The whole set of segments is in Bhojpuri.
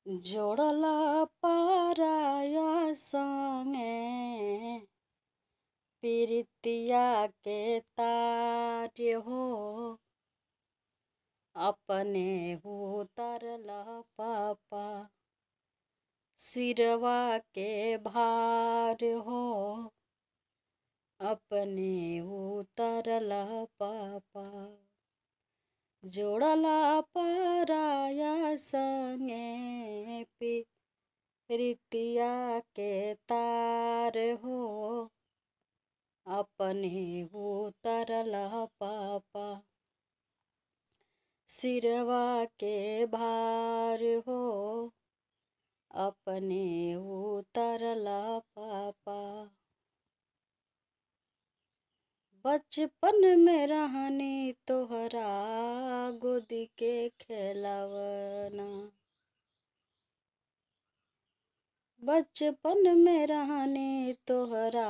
जोड़ला पराया संगे प्रीतिया के तार हो, अपने उतरला पापा सिरवा के भार हो, अपने उतरला पापा। जोड़ला पराया संगे प्रीतिया के तार हो, अपने उतरला पापा सिरवा के भार हो, अपने उतरला पापा। बचपन में रहनी तोहरा गोदी के खेलवना, बचपन में रहनी तोहरा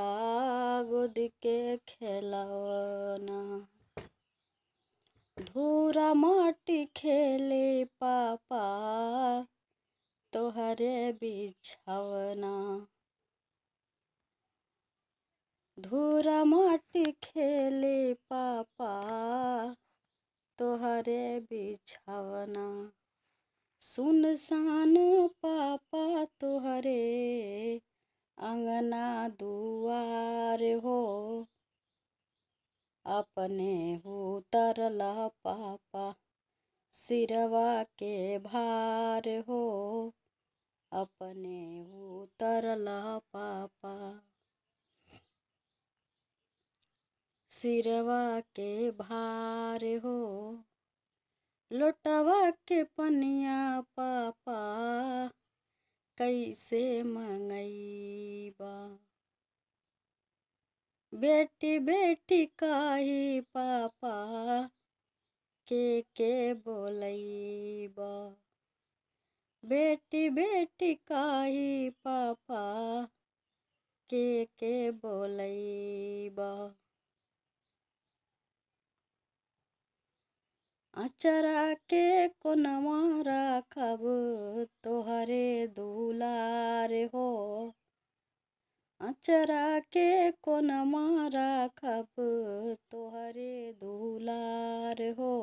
गोदी के खेलवना। धूरा माटी खेले पापा तोहरे बिछवना, धूरा माटी खेले पापा तोहरे बिछवना। सुनसान पापा तोहरे अंगना दुआर हो, अपने उतरला पापा सिरवा के भार हो, अपने उतरला पापा सिरवा के भार हो। लोटवा के पनिया पापा कैसे मंगईबा, बेटी बेटी काही पापा के बोलईबा, बेटी बेटी काही पापा के बोलईबा। अचरा के कोनवा राखब तोहरे दुलार हो, अचरा के कोनवा राखब तोहरे दुलार हो,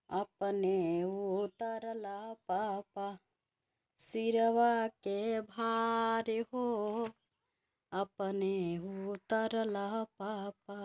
अपने उतरला पापा सिरवा के भार हो, अपने उतरला पापा।